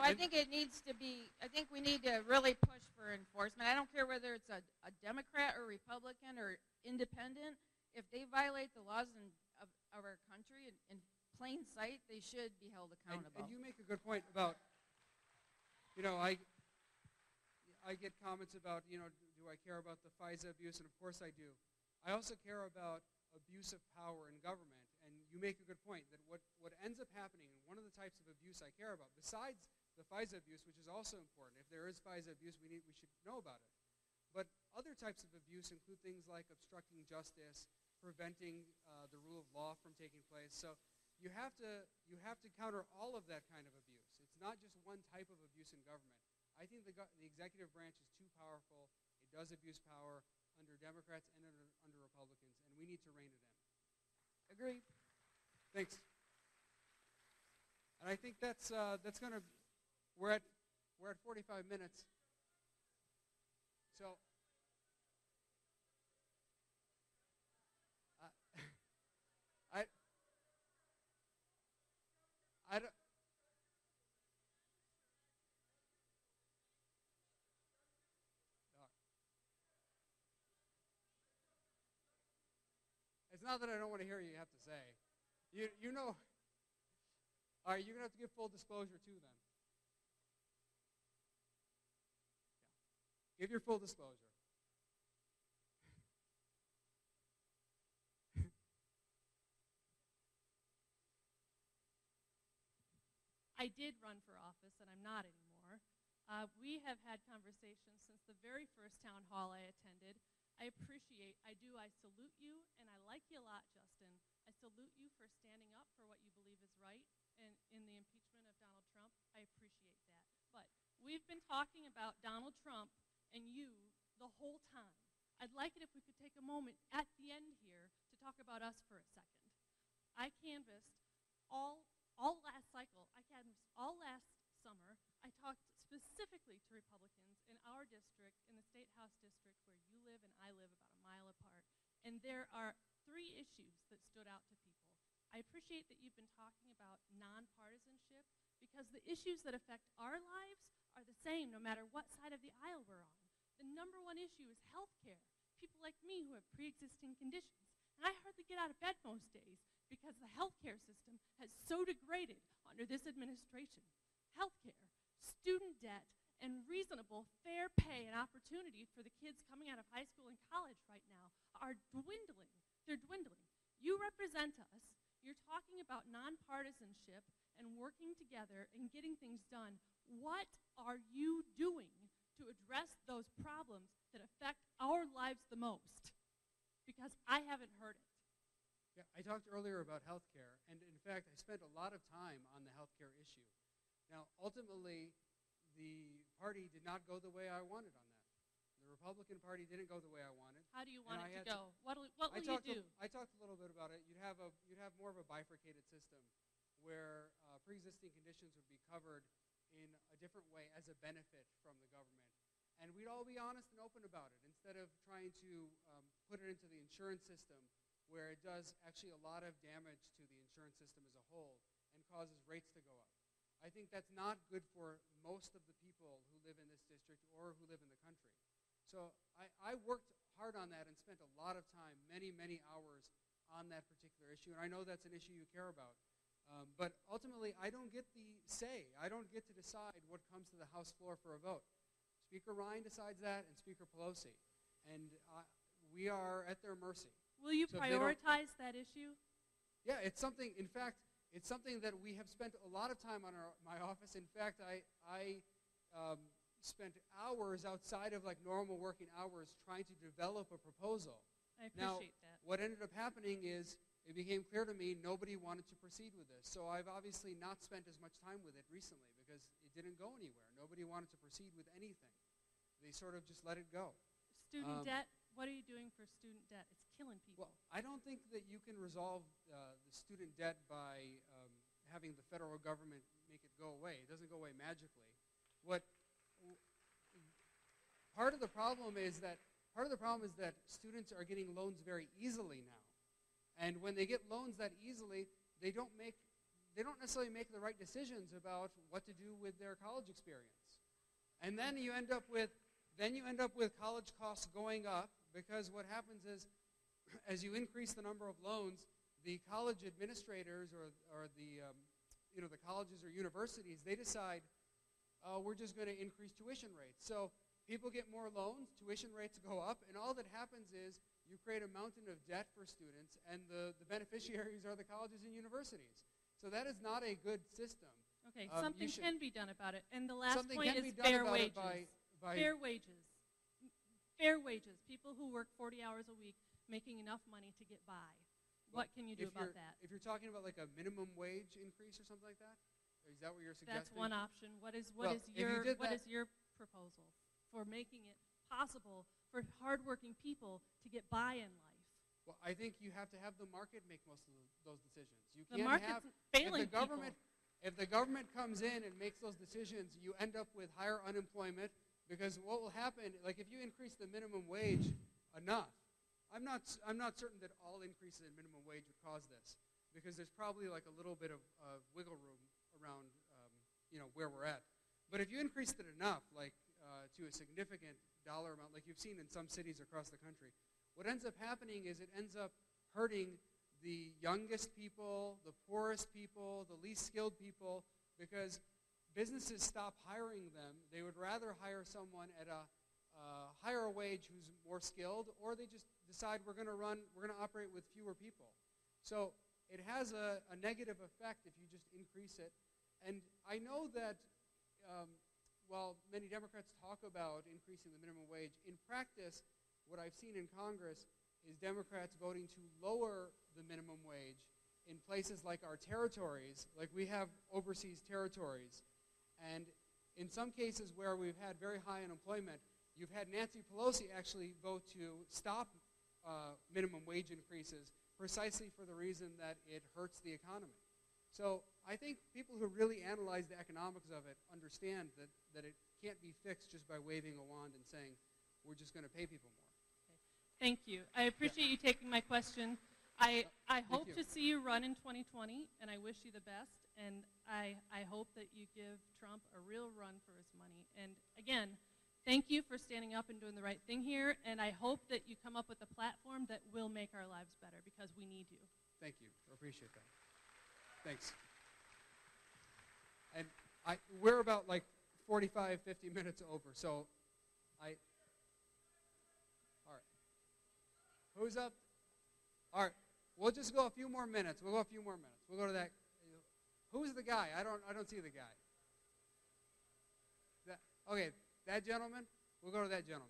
Well, I think it needs to be, I think we need to really push for enforcement. I don't care whether it's a Democrat or Republican or independent. If they violate the laws of our country in plain sight, they should be held accountable. And you make a good point about, I get comments about, do I care about the FISA abuse? And of course I do. I also care about abuse of power in government. And you make a good point that what ends up happening, and one of the types of abuse I care about, besides the FISA abuse, which is also important. If there is FISA abuse, we should know about it. But other types of abuse include things like obstructing justice, preventing the rule of law from taking place. So you have to counter all of that kind of abuse. It's not just one type of abuse in government. I think the executive branch is too powerful. It does abuse power under Democrats and under Republicans, and we need to rein it in. Agreed. Thanks. And I think that's going to. We're at 45 minutes. So I don't. It's not that I don't want to hear what you have to say. You know. All right, you're going to have to give full disclosure too then. Yeah. Give your full disclosure. I did run for office, and I'm not anymore. We have had conversations since the very first town hall I attended. I salute you, and I like you a lot, Justin. I salute you for standing up for what you believe is right in the impeachment of Donald Trump. I appreciate that. But we've been talking about Donald Trump and you the whole time. I'd like it if we could take a moment at the end here to talk about us for a second. I canvassed all last cycle. I canvassed all last summer. I talked specifically to Republicans in our district, in the State House district where you live and I live about a mile apart. And there are 3 issues that stood out to people. I appreciate that you've been talking about nonpartisanship because the issues that affect our lives are the same no matter what side of the aisle we're on. The number 1 issue is health care. People like me who have pre-existing conditions. And I hardly get out of bed most days because the health care system has so degraded under this administration. Health care, student debt, and reasonable, fair pay and opportunity for the kids coming out of high school and college right now are dwindling. They're dwindling. You represent us. You're talking about nonpartisanship and working together and getting things done. What are you doing to address those problems that affect our lives the most? Because I haven't heard it. Yeah, I talked earlier about health care, and in fact, I spent a lot of time on the health care issue. Now, ultimately, the party did not go the way I wanted on that. The Republican Party didn't go the way I wanted. How do you want it to go? What will you do? I talked a little bit about it. You'd have more of a bifurcated system where pre-existing conditions would be covered in a different way as a benefit from the government. And we'd all be honest and open about it instead of trying to put it into the insurance system where it does actually a lot of damage to the insurance system as a whole and causes rates to go up. I think that's not good for most of the people who live in this district or who live in the country. So I worked hard on that and spent a lot of time, many, many hours on that particular issue. And I know that's an issue you care about. But ultimately, I don't get the say. I don't get to decide what comes to the House floor for a vote. Speaker Ryan decides that and Speaker Pelosi. And we are at their mercy. Will you prioritize that issue? Yeah, it's something, in fact, it's something that we have spent a lot of time on my office. In fact, I spent hours outside of like normal working hours trying to develop a proposal. I appreciate that. What ended up happening is it became clear to me nobody wanted to proceed with this. So I've obviously not spent as much time with it recently because it didn't go anywhere. Nobody wanted to proceed with anything. They sort of just let it go. Student debt, what are you doing for student debt? It's killing people. Well, I don't think that you can resolve the student debt by having the federal government make it go away. It doesn't go away magically. Part of the problem is that students are getting loans very easily now. And when they get loans that easily, they don't make they don't necessarily make the right decisions about what to do with their college experience. And then you end up with college costs going up, because what happens is, as you increase the number of loans, the college administrators or the colleges or universities, they decide, we're just going to increase tuition rates. So people get more loans, tuition rates go up, and all that happens is you create a mountain of debt for students, and the beneficiaries are the colleges and universities. So that is not a good system. Okay, something can be done about it. And the last point is fair fair wages. By fair wages. Fair wages. People who work 40 hours a week making enough money to get by. What can you do about that? If you're talking about like a minimum wage increase or something like that, is that what you're suggesting? That's one option. What is your proposal for making it possible for hardworking people to get by in life? Well, I think you have to have the market make most of those decisions. You The can't market's failing people. If the government comes in and makes those decisions, you end up with higher unemployment, because what will happen, like if you increase the minimum wage enough, I'm not certain that all increases in minimum wage would cause this, because there's probably like a little bit of wiggle room around where we're at. But if you increased it enough, like to a significant dollar amount, like you've seen in some cities across the country, what ends up happening is it ends up hurting the youngest people, the poorest people, the least skilled people, because businesses stop hiring them. They would rather hire someone at a higher wage who's more skilled, or they just decide we're going to operate with fewer people. So it has a negative effect if you just increase it. And I know that while many Democrats talk about increasing the minimum wage, in practice, what I've seen in Congress is Democrats voting to lower the minimum wage in places like our territories, like we have overseas territories. And in some cases where we've had very high unemployment, you've had Nancy Pelosi actually vote to stop minimum wage increases precisely for the reason that it hurts the economy. So I think people who really analyze the economics of it understand that it can't be fixed just by waving a wand and saying, we're just going to pay people more. Thank you. I appreciate you taking my question. I hope to see you run in 2020, and I wish you the best. And I hope that you give Trump a real run for his money. And again, thank you for standing up and doing the right thing here. And I hope that you come up with a platform that will make our lives better, because we need you. Thank you. I appreciate that. Thanks. And we're about like 45, 50 minutes over, so all right. Who's up? All right. We'll just go a few more minutes. We'll go to that. Who's the guy? I don't see the guy. Okay, that gentleman? We'll go to that gentleman.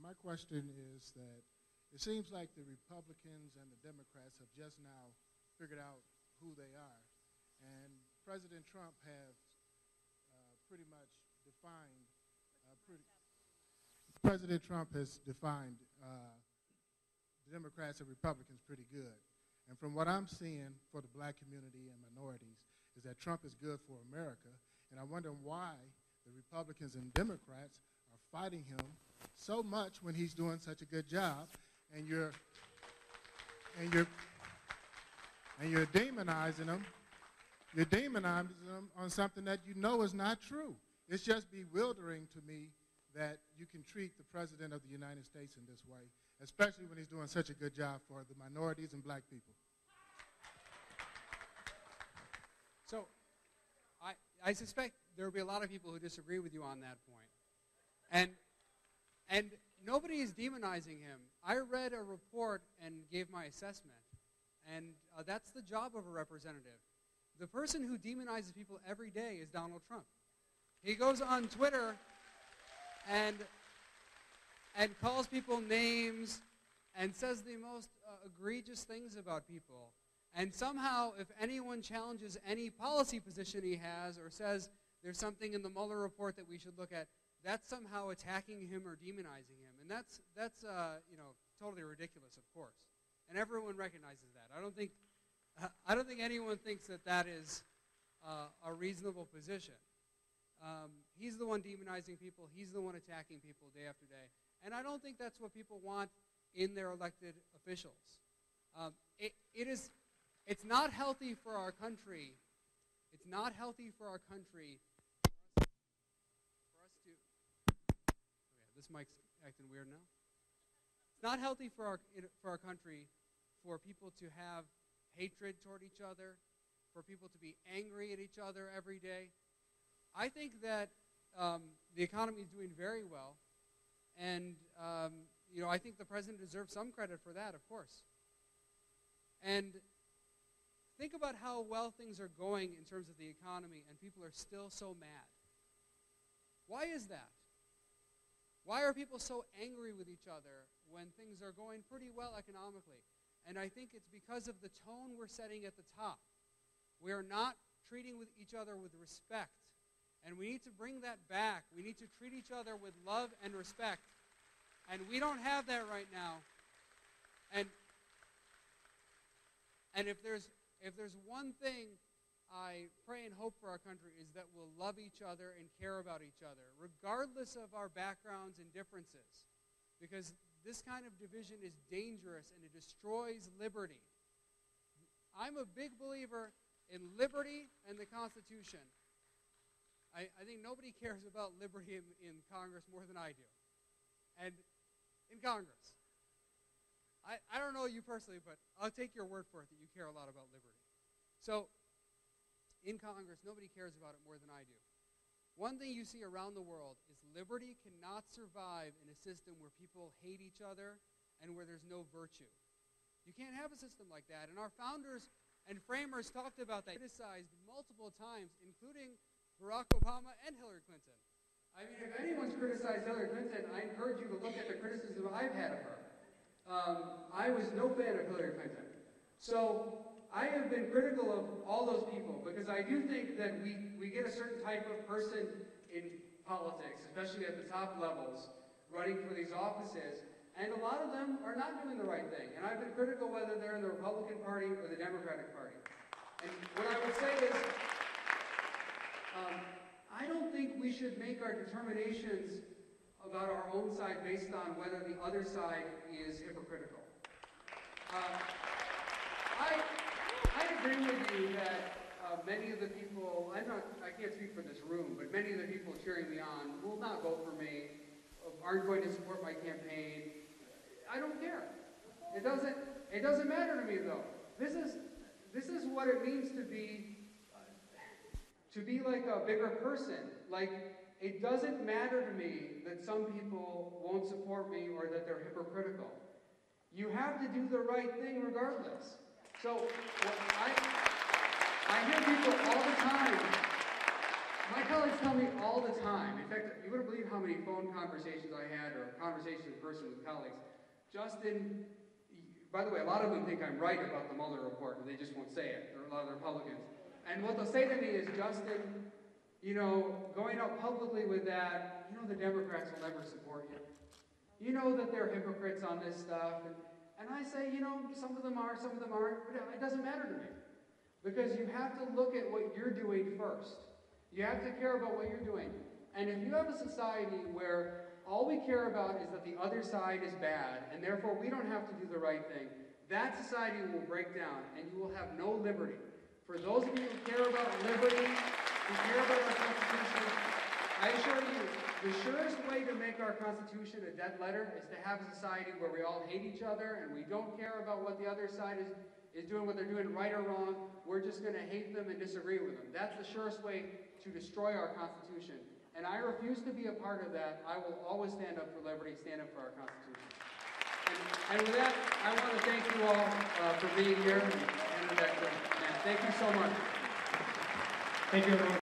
My question is that it seems like the Republicans and the Democrats have just now figured out who they are. And President Trump has pretty much defined, President Trump has defined the Democrats and Republicans pretty good. And from what I'm seeing for the black community and minorities is that Trump is good for America. And I wonder why the Republicans and Democrats are fighting him so much when he's doing such a good job, and you're demonizing him. You're demonizing him on something that you know is not true. It's just bewildering to me that you can treat the President of the United States in this way, especially when he's doing such a good job for the minorities and black people. So I suspect there will be a lot of people who disagree with you on that point. And nobody is demonizing him. I read a report and gave my assessment, and that's the job of a representative. The person who demonizes people every day is Donald Trump. He goes on Twitter and calls people names and says the most egregious things about people. And somehow, if anyone challenges any policy position he has or says there's something in the Mueller report that we should look at, that's somehow attacking him or demonizing him. And that's totally ridiculous, of course. And everyone recognizes that. I don't think I don't think anyone thinks that that is a reasonable position. He's the one demonizing people. He's the one attacking people day after day. And I don't think that's what people want in their elected officials. It's not healthy for our country. It's not healthy for our country for us to. Okay, this mic's acting weird now. It's not healthy for our country for people to have hatred toward each other, for people to be angry at each other every day. I think that the economy is doing very well, and I think the president deserves some credit for that, of course. And think about how well things are going in terms of the economy, and people are still so mad. Why is that? Why are people so angry with each other when things are going pretty well economically? And I think it's because of the tone we're setting at the top. We are not treating with each other with respect. And we need to bring that back. We need to treat each other with love and respect. And we don't have that right now. And if there's one thing I pray and hope for our country is that we'll love each other and care about each other, regardless of our backgrounds and differences. Because this kind of division is dangerous and it destroys liberty. I'm a big believer in liberty and the Constitution. I think nobody cares about liberty in Congress more than I do. And in Congress. I don't know you personally, but I'll take your word for it that you care a lot about liberty. So, in Congress, nobody cares about it more than I do. One thing you see around the world is liberty cannot survive in a system where people hate each other and where there's no virtue. You can't have a system like that. And our founders and framers talked about that, criticized multiple times, including Barack Obama and Hillary Clinton. I mean, if anyone's criticized Hillary Clinton, I encourage you to look at the criticism I've had of her. I was no fan of Hillary Clinton. So I have been critical of all those people because I do think that we get a certain type of person in politics, especially at the top levels, running for these offices, and a lot of them are not doing the right thing. And I've been critical whether they're in the Republican Party or the Democratic Party. And what I would say is, I don't think we should make our determinations about our own side based on whether the other side is hypocritical. I agree with you that many of the people, I can't speak for this room, but many of the people cheering me on will not vote for me, aren't going to support my campaign. I don't care. It doesn't matter to me though. This is what it means to be like a bigger person. Like, it doesn't matter to me that some people won't support me or that they're hypocritical. You have to do the right thing regardless. So I hear people all the time. My colleagues tell me all the time. In fact, you wouldn't believe how many phone conversations I had or conversations in person with colleagues. Justin, by the way, a lot of them think I'm right about the Mueller report, but they just won't say it. There are a lot of Republicans. And what they'll say to me is, Justin, going out publicly with that, the Democrats will never support you. You know that they're hypocrites on this stuff. And I say, some of them are, some of them aren't, but it doesn't matter to me. Because you have to look at what you're doing first. You have to care about what you're doing. And if you have a society where all we care about is that the other side is bad, and therefore we don't have to do the right thing, that society will break down, and you will have no liberty. For those of you who care about liberty, who care about our Constitution, I assure you, the surest way to make our Constitution a dead letter is to have a society where we all hate each other and we don't care about what the other side is doing, what they're doing right or wrong. We're just going to hate them and disagree with them. That's the surest way to destroy our Constitution. And I refuse to be a part of that. I will always stand up for liberty, stand up for our Constitution. And with that, I want to thank you all for being here. And with that, thank you so much. Thank you, everyone.